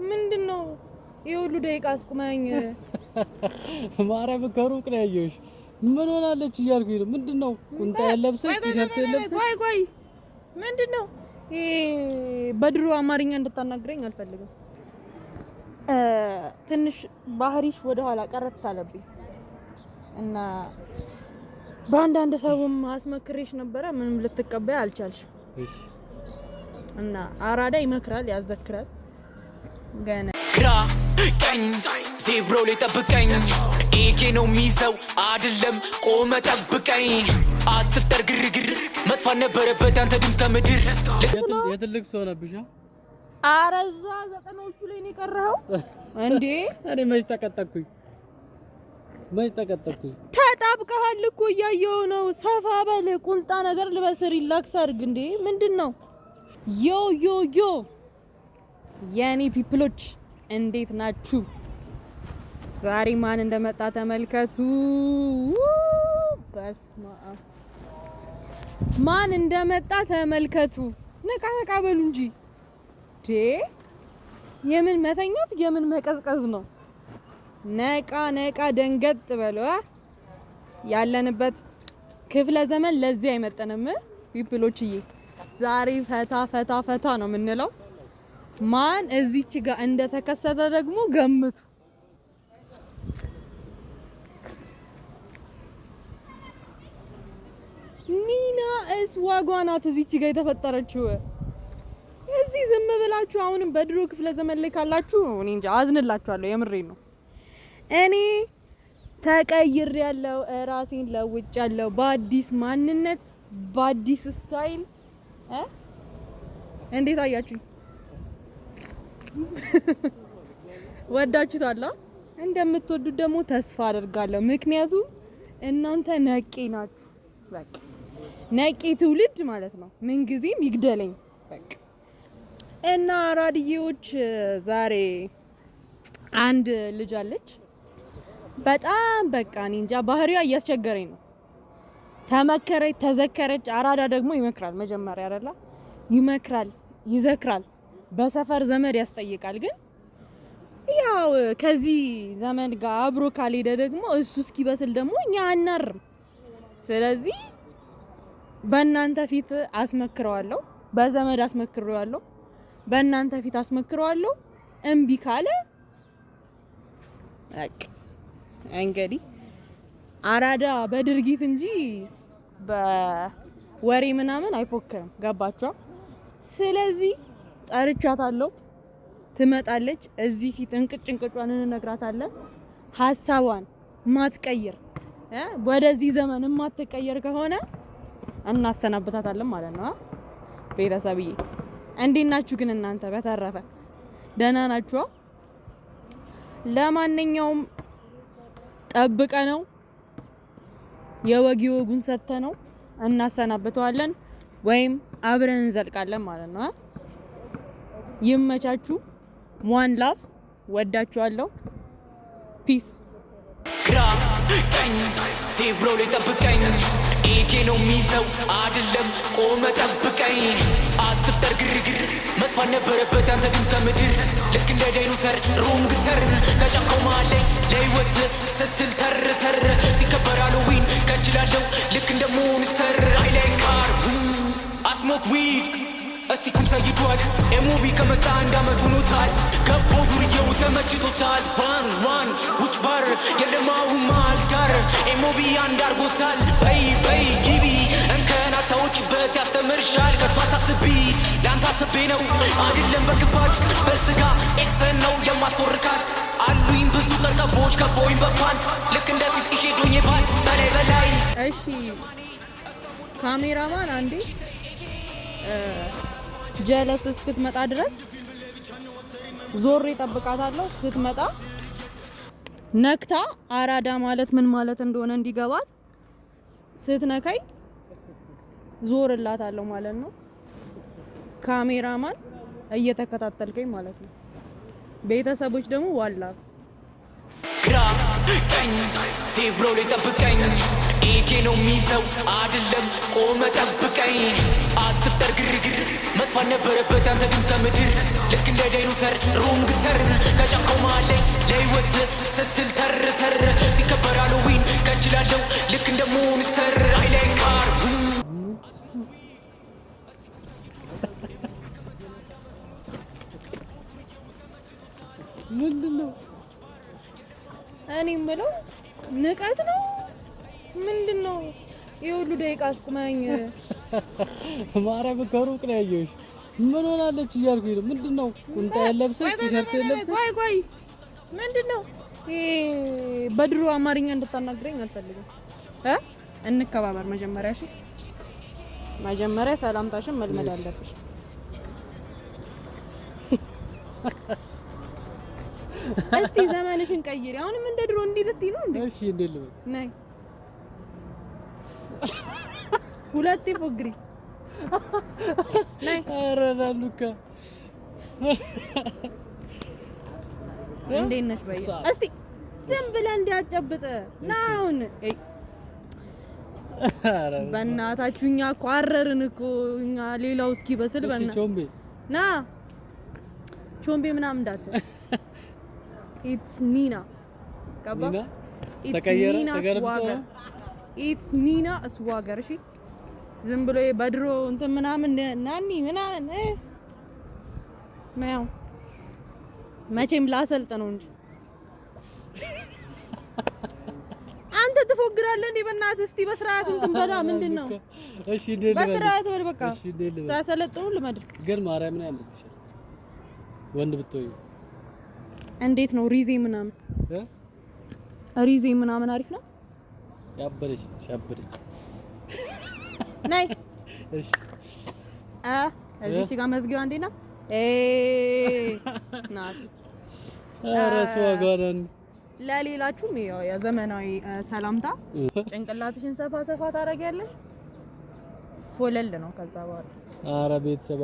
ምንድነው የሁሉ ደቂቃ አስቁመኝ ማርያም ከሩቅ ነው ያየሁሽ ምን ሆናለች እያልኩኝ ነው ምንድነው ቁንጣ ያለብሰሽ ቲሸርት ያለብሰሽ ቆይ ምንድነው በድሮ አማርኛ እንድታናግረኝ አልፈልግም ትንሽ ባህሪሽ ወደ ኋላ ቀረት አለብኝ እና በአንዳንድ ሰውም አስመክሬሽ ነበረ ምንም ልትቀበይ አልቻልሽ እሺ እና አራዳ ይመክራል ያዘክራል ገና ግራ ቀኝ ዜብሮ ላይ ጠብቀኝ ኤኬ ነው ሚዘው አይደለም ቆመ ጠብቀኝ አትፍጠር ግርግር መጥፋት ነበረበት አንተ ድምፅ ከምድር የትልቅ ሰው ነብሻ አረዛ ዘጠኖቹ ላይ ነው የቀረው እንዴ እኔ መች ተቀጠቅኩኝ ተጣብቀሃል እኮ እያየሁ ነው ሰፋ በል ቁንጣ ነገር ልበስ ሪላክስ አድርግ እንዴ ምንድነው ዮ የኔ ፒፕሎች እንዴት ናችሁ ዛሬ ማን እንደመጣ ተመልከቱ በስማ ማን እንደመጣ ተመልከቱ ነቃ በሉ እንጂ የምን መተኛት የምን መቀዝቀዝ ነው ነቃ ደንገጥ በሉ ያለንበት ክፍለ ዘመን ለዚህ አይመጣንም ፒፕሎችዬ ዛሬ ፈታ ነው የምንለው ማን እዚች ጋር እንደተከሰተ ደግሞ ገምቱ ኒና ዋጓናት እዚች ጋር የተፈጠረችው እዚህ ዝም ብላችሁ አሁንም በድሮ ክፍለ ዘመን ላይ ካላችሁ እኔ እንጃ አዝንላችኋለሁ የምሬን ነው እኔ ተቀይሬያለሁ ራሴን ለውጫለሁ በአዲስ ማንነት በአዲስ ስታይል እንዴት አያችሁ ወዳችሁታል እንደምትወዱት ደግሞ ተስፋ አደርጋለሁ ምክንያቱም እናንተ ነቄ ናችሁ በቃ ነቄ ትውልድ ማለት ነው ምን ጊዜም ይግደለኝ በቃ እና አራድዬዎች ዛሬ አንድ ልጅ አለች በጣም በቃ እኔ እንጃ ባህሪዋ እያስቸገረኝ ነው ተመከረች ተዘከረች አራዳ ደግሞ ይመክራል መጀመሪያ አይደለ ይመክራል ይዘክራል በሰፈር ዘመድ ያስጠይቃል ግን ያው ከዚህ ዘመን ጋር አብሮ ካልሄደ ደግሞ እሱ እስኪበስል ደግሞ እኛ አናርም ስለዚህ በእናንተ ፊት አስመክረዋለሁ በዘመድ አስመክረዋለሁ በእናንተ ፊት አስመክረዋለሁ እምቢ ካለ እንግዲህ አራዳ በድርጊት እንጂ በወሬ ምናምን አይፎክርም ገባችሁ ስለዚህ ጠርቻታለሁ ትመጣለች እዚህ ፊት እንቅጭንቅጯን እንነግራታለን ሐሳቧን ማትቀይር ወደዚህ ዘመን ማትቀየር ከሆነ እናሰናብታታለን ማለት ነው ቤተሰብዬ እንዴት ናችሁ ግን እናንተ በተረፈ ደህና ናችሁ ለማንኛውም ጠብቀ ነው የወጊውን ሰተ ነው እናሰናብተዋለን ወይም አብረን እንዘልቃለን ማለት ነው ይመቻችሁ ዋን ላቭ ወዳችኋለሁ ፒስ ግራ ቀኝ ዜብሮ ላይ ጠብቀኝ ኤኬ ነው ሚዘው አይደለም ቆመ ጠብቀኝ አትፍጠር ግርግር መጥፋት ነበረበት አንተ ድምፅ ከምድር ልክ እንደ ዳይኖሰር ሮንግ ተርን ከጫካው መሃል ላይ ለህይወት ስትል ተር ሲከበር ሃሎዊን ከእጅላለሁ ልክ እንደ ሞንስተር አይ ላይ ካር አስሞክ ዊድ እስቲ ኩምሳ ይዷል ኤሙቪ ከመጣ አንድ አመት ሆኖታል ገቦ ዱርዬው ተመችቶታል ዋን ውጭ ባር የለማው ማል ጋር ኤሙቪ አንድ አርጎታል በይ ጊቢ እንከን አታውጭበት ያስተምርሻል ከቷ ታስቢ ላንተ አስቤ ነው አይደለም በክፋት በስጋ ኤክሰን ነው የማስተወርካት አሉኝ ብዙ ቀርቀቦች ከቦይን በፓን ልክ እንደ 50 ሼዶኝ ባል በላይ እሺ ካሜራማን አንዴ ጀለስ እስክትመጣ ድረስ ዞሬ ጠብቃታለሁ ስትመጣ ነክታ አራዳ ማለት ምን ማለት እንደሆነ እንዲገባት ስትነካይ ዞርላታለሁ ማለት ነው ካሜራማን እየተከታተልከኝ ማለት ነው ቤተሰቦች ደግሞ ዋላ ግራ ቀኝ ዜብሮ ላይ ጠብቀኝ ኤኬ ነው ሚዘው አይደለም ቆመ ጠብቀኝ አትፍጠር ግርግር መጥፋት ነበረበት አንተ ድምፅ ከምድር ልክ እንደ ዳይኖሰር ሮንግ ተር መያዣ ቆማለኝ ለህይወት ስትል ተር ሲከበር ሃሎዊን ከችላለሁ ልክ እንደ ሞንስተር አይላይ ካር ምንድነው? እኔ የምለው ንቀት ነው ምንድነው? የሁሉ ደቂቃ አስቁመኝ። ማርያም ከሩቅ ነው ያየሁሽ። ምን ሆናለች እያልኩኝ ነው። ምንድነው? ቁንጣ ያለብሰሽ ቲሸርት ያለብሰሽ ቆይ ምንድነው? በድሮ አማርኛ እንድታናግረኝ አልፈልግም። እንከባበር መጀመሪያ። እሺ መጀመሪያ ሰላምታሽን መልመድ አለብሽ። እስቲ ዘመንሽን ቀይሪ። አሁንም እንደ ድሮ እንዲህ ልትይ ነው እንዴ? እሺ እንዴት ልበል? ነይ ሁለቴ ፎግሪ ነይ። ኧረ ሉካ እንዴት ነሽ? በይ እስቲ ዝም ብለህ እንዲያጨብጥ ና። አሁን በእናታችሁ እኛ እኮ አረርን እኮ እኛ ሌላው እስኪ በስል በእና ቾምቤ ና ቾምቤ ምናምን እንዳትል። ኢትስ ኒና ገባ? ተቀየረ ኢትስ ኒና ስዋገር። እሺ ዝም ብሎ በድሮ እንትን ምናምን ናኒ ምናምን ነው። መቼም ላሰልጥ ነው እንጂ አንተ ትፎግራለህ እንዴ? በእናትህ እስቲ በስርዓት እንትን በላ። ምንድነው? እሺ እንዴት ልበል? በስርዓት በል በቃ። እሺ እንዴት ልበል? ሳሰለጥኑ ልመድ ግን ማርያም ምን ያምርብሻል? ወንድ ብትሆይ እንዴት ነው? ሪዜ ምናምን ሪዜ ምናምን አሪፍ ነው። ያበረች ሻበረች ነይ እሺ እዚህ ጋር መዝጊያው አንዴ ነው ናት። ራስ ዋጋራን ለሌላችሁም ያው የዘመናዊ ሰላምታ ጭንቅላትሽን ሰፋ ታረጊያለሽ። ፎለል ነው ከዛ በኋላ። ኧረ ቤተሰብ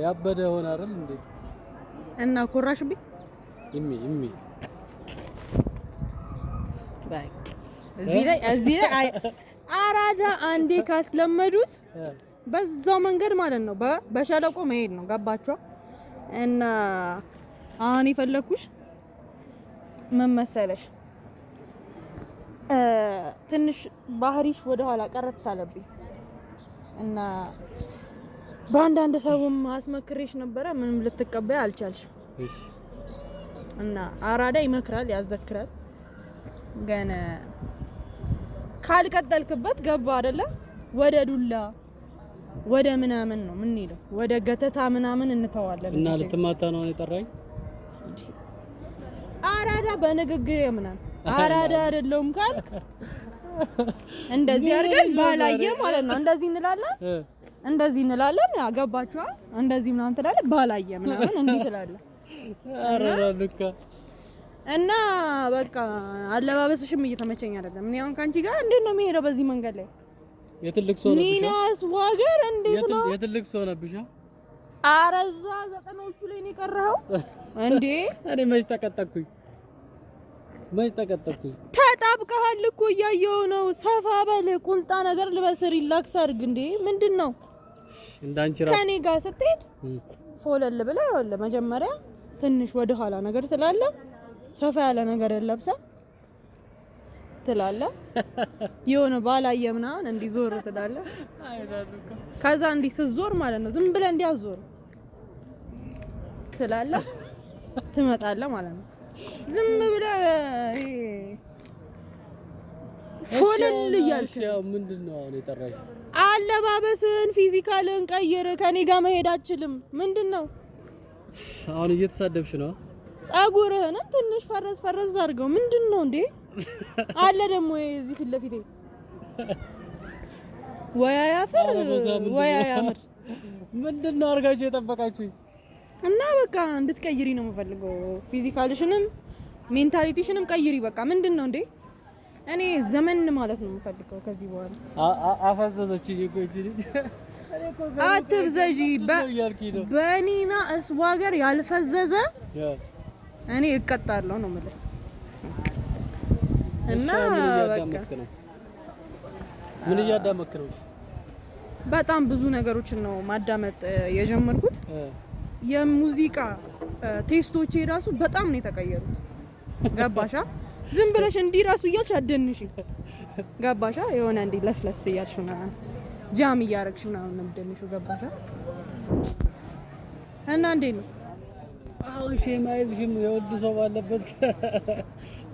ያበደ ሆነ አይደል እንዴ? እና ኮራሽብኝ እሚ ባይ እዚህ ላይ አራዳ አንዴ ካስለመዱት በዛው መንገድ ማለት ነው በሸለቆ መሄድ ነው። ገባችሁ? እና አሁን የፈለኩሽ ምን መሰለሽ፣ ትንሽ ባህሪሽ ወደ ኋላ ቀረት አለብኝ እና በአንዳንድ ሰውም አስመክሬሽ ነበረ። ምንም ልትቀበይ አልቻልሽ። እሺ እና አራዳ ይመክራል ያዘክራል። ግን ካልቀጠልክበት ገባ አይደለ? ወደ ዱላ ወደ ምናምን ነው ምን ይለው ወደ ገተታ ምናምን እንተዋለን። እና ልትማታ ነው የጠራኝ። አራዳ በንግግር ምናምን አራዳ አይደለም ካልክ እንደዚህ አድርገን ባላየ ማለት ነው። እንደዚህ እንላለን ያገባችኋ እንደዚህ ምናምን ትላለህ። ባላየ ምናምን እንዲህ ትላለህ። አረራልካ እና በቃ አለባበስሽም እየተመቸኝ አይደለም። እኔ አሁን ካንቺ ጋር እንዴት ነው የሚሄደው በዚህ መንገድ ላይ? የትልቅ ሰው ነብሻ ኒናስ ዋገር እንዴት ነው? የትልቅ ሰው ነብሻ። አረዛ ዘጠናዎቹ ላይ ነው የቀረኸው እንዴ? እኔ መች ተቀጠቅኩኝ? ተጣብቀሃል እኮ እያየሁ ነው። ሰፋ በል ቁምጣ ነገር ልበስ፣ ሪላክስ አድርግ። እንዴ ምንድነው? እንዳንቺ ከኔ ጋር ስትሄድ ፎለል ብለህ ወለ መጀመሪያ ትንሽ ወደ ኋላ ነገር ትላለህ። ሰፋ ያለ ነገር ለብሰህ ትላለህ። የሆነ ባላየ ምናምን እንዲህ ዞር ትላለህ። ከዛ እንዲህ ስትዞር ማለት ነው ዝም ብለህ እንዲህ አዞር ትላለህ። ትመጣለህ ማለት ነው። ዝም ብለህ ፎለል እያልክ ያው ምንድነው አሁን የጠራሽ? አለባበስን ፊዚካልን ቀይር። ከኔ ጋር መሄድ አትችልም። ምንድነው አሁን እየተሳደብሽ ነው? ጸጉርህንም ትንሽ ፈረዝ አድርገው። ምንድነው እንዴ? አለ ደግሞ እዚህ ፊት ለፊቴ ወያ ያፈር ወያ ያምር። ምንድነው አርጋችሁ የጠበቃችሁኝ? እና በቃ እንድትቀይሪ ነው የምፈልገው። ፊዚካልሽንም ሜንታሊቲሽንም ቀይሪ። በቃ ምንድነው እንዴ? እኔ ዘመን ማለት ነው የምፈልገው ከዚህ በኋላ። አፈዘዘችኝ እኮ እጂ አትብዘጂ። በኒና እስዋገር ያልፈዘዘ እኔ እቀጣለሁ ነው የምልህ። እና በቃ ምን እያዳመክ ነው? በጣም ብዙ ነገሮችን ነው ማዳመጥ የጀመርኩት። የሙዚቃ ቴስቶቼ ራሱ በጣም ነው የተቀየሩት። ገባሻ? ዝም ብለሽ እንዲህ ራሱ እያልሽ አደንሽ። ገባሻ? የሆነ እንዲህ ለስለስ እያልሽ ምናምን ጃም እያረግሽ ምናምን ነው የምትደንሺው። ገባሻ? እና እንዴት ነው አሁን ሼማይዝሽም የወድ ሰው ባለበት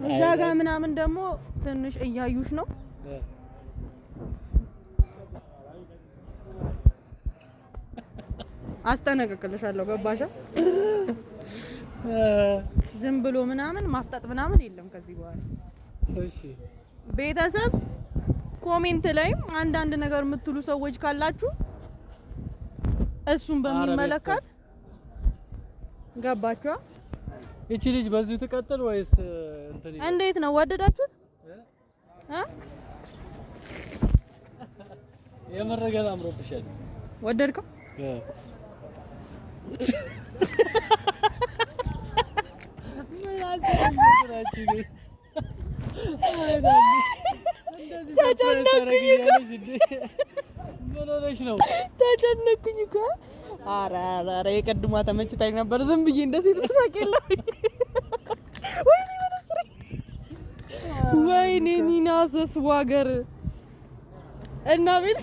እዛ ጋር ምናምን ደግሞ ትንሽ እያዩሽ ነው። አስጠነቅቅልሻለሁ። ገባሻ? ዝም ብሎ ምናምን ማፍጣጥ ምናምን የለም ከዚህ በኋላ። እሺ ቤተሰብ ኮሜንት ላይም አንዳንድ ነገር የምትሉ ሰዎች ካላችሁ እሱን በሚመለከት ገባችሁ? እቺ ልጅ በዚሁ ትቀጥል ወይስ እንትን? እንዴት ነው ወደዳችሁት? የመረገል አምሮብሻል። ወደድከው? ተጨነኩኝ እኮ። ኧረ የቀድሟ ተመችታኝ ነበር። ዝም ብዬ እንደዚህ ልትሳቂልኝ። ወይኔ ኒናሰስ ዋገር እና ቤት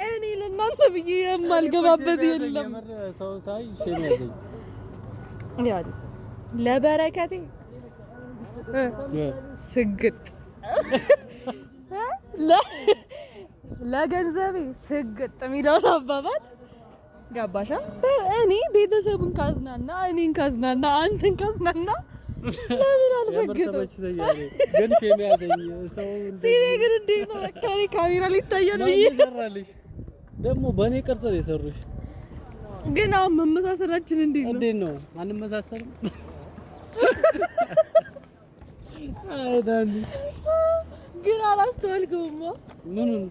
እኔ ለእናንተ ብዬ የማልገባበት የለም። ሰው ሳይ ሸሚያዘኝ ያለ ለበረከቴ ስግጥ ለገንዘቤ ስግጥ የሚለውን አባባል ገባሻ? እኔ ቤተሰብን ካዝናና እኔን ካዝናና አንተን ካዝናና ለምን አልሰግጥም? ግን ሸሚያዘኝ ሰው ሲኔ ግን እንዴት ነው ካሪ ካሜራ ሊታያል ብዬ ሰራልሽ። ደግሞ በእኔ ቅርጽ ነው የሰሩሽ። ግን አሁን መመሳሰላችን እንዴት ነው? አንመሳሰልም? አይዳኒ ግን አላስተዋልከውማ። ምኑን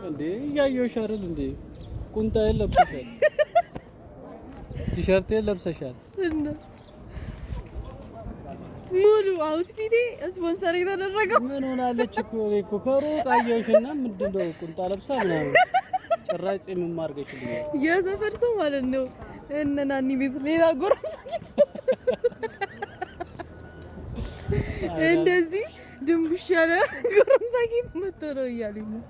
እንዴ? እያየሁሽ አይደል እንዴ? ቁንጣዬን ለብሰሻል፣ ቲሸርቴን ለብሰሻል። ሙሉ አውትፊቴ ስፖንሰር የተደረገው ምን ሆናለች እኮ ከሩቅ አየሁሽና ምንድነው ቁንጣ ለብሳ ምናምን ጭራጭ ምን ማርገሽልኝ? የሰፈር ሰው ማለት ነው። እነ ናኒ ቤት ሌላ ጎረምሳ እንደዚህ ድንቡሽ ያለ ጎረምሳ ጌት መጥቶ ነው እያሉኝ ነው።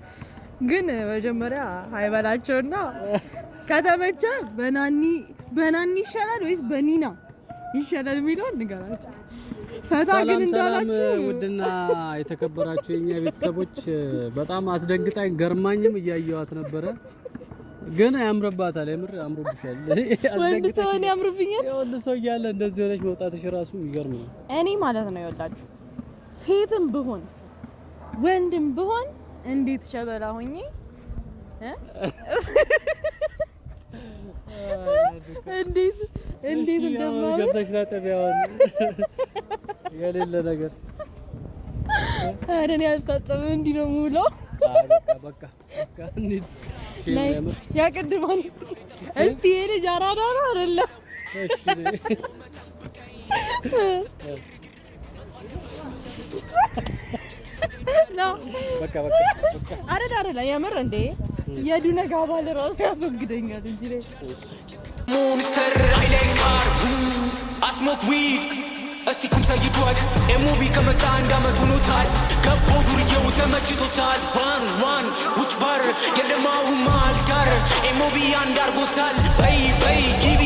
ግን መጀመሪያ አይበላቸውና ከተመቸ በናኒ ይሻላል ወይስ በኒና ይሻላል የሚለውን ንገራቸው። ፈታ ግን እንዳላችሁ ውድና የተከበራችሁ የኛ ቤተሰቦች በጣም አስደንግጣኝ ገርማኝም እያየዋት ነበረ። ግን ያምርባታል። የምር አምሮብሻል። ወንድ ሰው እኔ ያምርብኛል። ወንድ ሰው እያለ እንደዚህ ሆነሽ መውጣትሽ ራሱ የሚገርም ነው። እኔ ማለት ነው ይወላችሁ ሴትም ብሆን ወንድም ብሆን እንዴት ሸበላ ሆኜ እንዴት እንደማው ገብተሽ ታጠቢያው የሌለ ነገር አረን ያልታጠበ እንዲህ ነው ሙሉ። በቃ እንዴ ያቀድማን እስቲ የልጅ አራዳ ነው አይደለም? ነው በቃ አረዳ የምር እንዴ የዱነጋ ባለ ራሱ ያስወግደኛል እንጂ ላይ ሞንስተር አይለካር አስሞክ ዊድ እስቲ ኩምሳይቷል ኤሙቪ ከመጣ እንዳመት ሆኖታል። ገቦ ዱርዬው ተመችቶታል። ዋን ውጭ ባር የለማው ማል ጋር ኤሙቪ አንዳርጎታል። በይ ጊቢ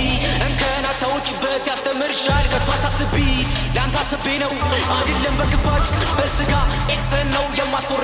እንከን አታውጭበት ያስተምርሻል። ከቷ ታስቢ ለአንተ አስቤ ነው አይደለም በክፋት በስጋ ኤክሰን ነው የማስቶር